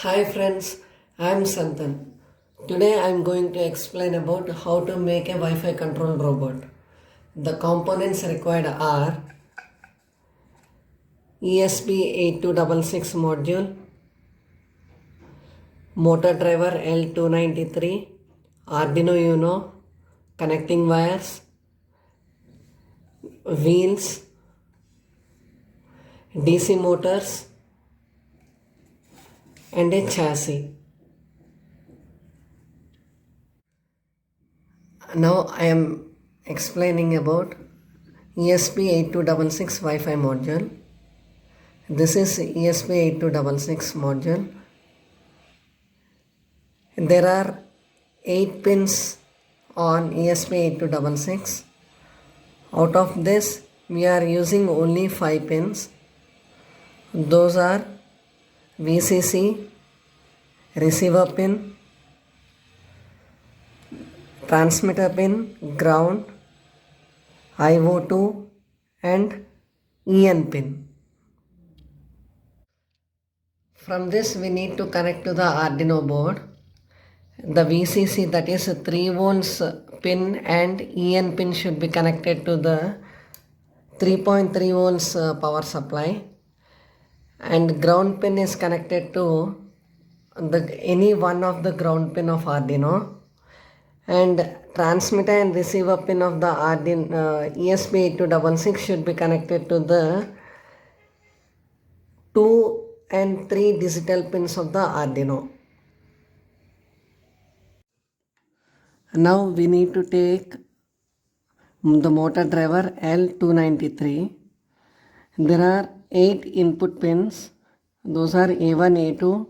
Hi friends, I am Santan. Today I am going to explain about how to make a Wi-Fi controlled robot. The components required are ESP8266 module, motor driver L293, Arduino Uno, connecting wires, wheels, DC motors and a chassis. Now I am explaining about ESP8266 Wi-Fi module. This is ESP8266 module. There are 8 pins on ESP8266. Out of this, we are using only 5 pins. Those are VCC, receiver pin, transmitter pin, ground, IO2 and EN pin. From this we need to connect to the Arduino board. The VCC, that is 3 volts pin, and EN pin should be connected to the 3.3 volts power supply, and ground pin is connected to any one of the ground pin of Arduino, and transmitter and receiver pin of the Arduino ESP8266 should be connected to the 2 and 3 digital pins of the Arduino. Now we need to take the motor driver L293. There are 8 input pins. Those are A1, A2,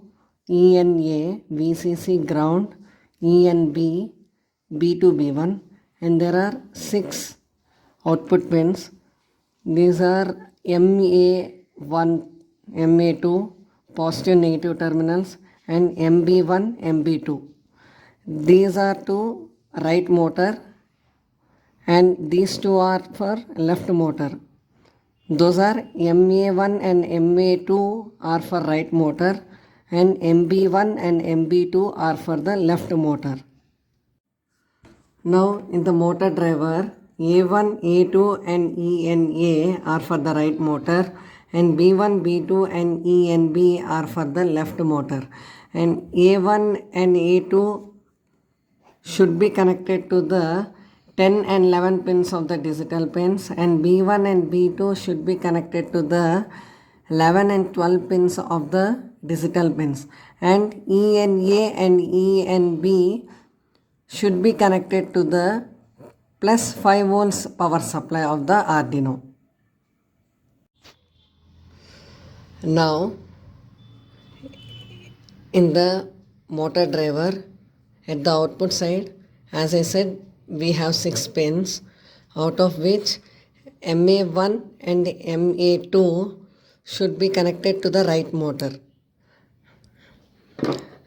ENA, VCC, ground, ENB, B2, B1, and there are 6 output pins. These are MA1, MA2, positive negative terminals, and MB1, MB2. These are to right motor and these two are for left motor. Those are MA1 and MA2 are for right motor, and MB1 and MB2 are for the left motor. Now in the motor driver, A1, A2 and ENA are for the right motor, and B1, B2 and ENB are for the left motor, and A1 and A2 should be connected to the 10 and 11 pins of the digital pins, and B1 and B2 should be connected to the 11 and 12 pins of the digital pins, and ENA and ENB should be connected to the plus 5 volts power supply of the Arduino. Now in the motor driver, at the output side, as I said, we have 6 pins, out of which MA1 and MA2 should be connected to the right motor.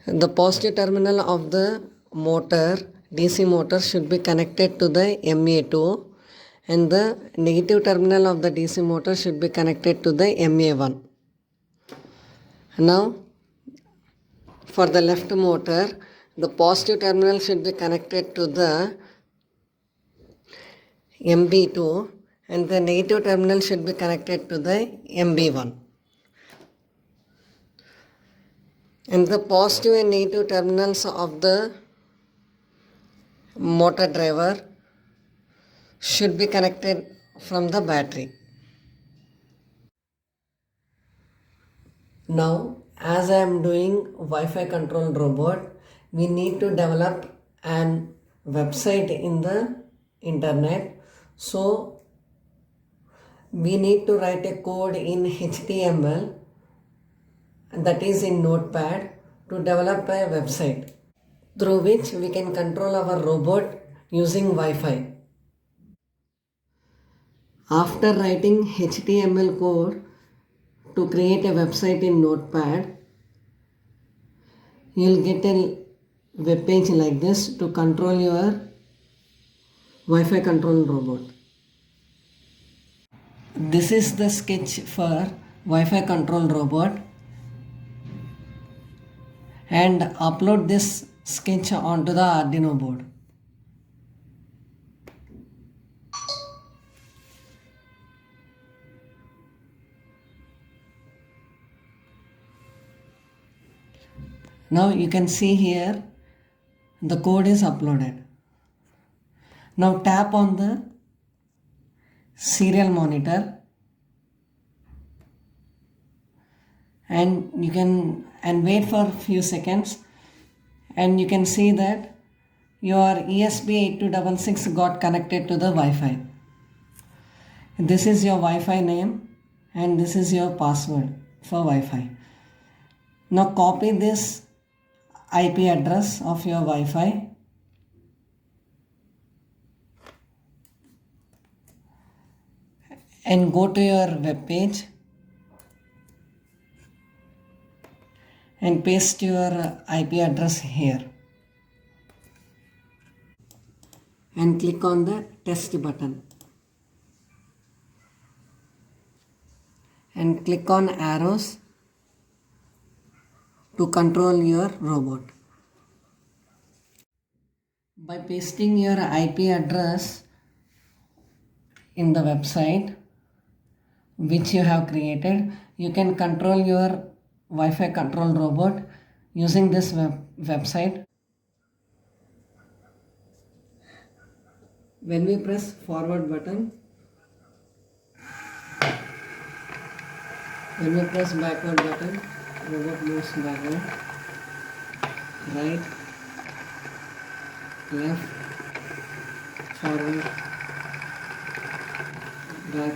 The positive terminal of the motor, DC motor, should be connected to the MA2, and the negative terminal of the DC motor should be connected to the MA1. Now for the left motor, the positive terminal should be connected to the MB2 and the negative terminal should be connected to the MB1. And the positive and negative terminals of the motor driver should be connected from the battery. Now, as I am doing Wi-Fi controlled robot, we need to develop an website in the internet. So we need to write a code in HTML, that is in Notepad, to develop a website through which we can control our robot using Wi-Fi. After writing HTML code to create a website in Notepad, you will get a web page like this to control your Wi-Fi controlled robot. This is the sketch for Wi-Fi controlled robot. and upload this sketch onto the Arduino board. Now you can see here the code is uploaded. Now tap on the serial monitor and you can wait for a few seconds, and you can see that your ESP8266 got connected to the Wi-Fi. This is your Wi-Fi name and this is your password for Wi-Fi. Now copy this IP address of your Wi-Fi and go to your web page and paste your IP address here and click on the test button and click on arrows to control your robot. By pasting your IP address in the website which you have created, you can control your Wi-Fi control robot using this website. When we press forward button, when we press backward button, robot moves backward, right, left, forward, back,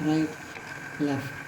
right, left.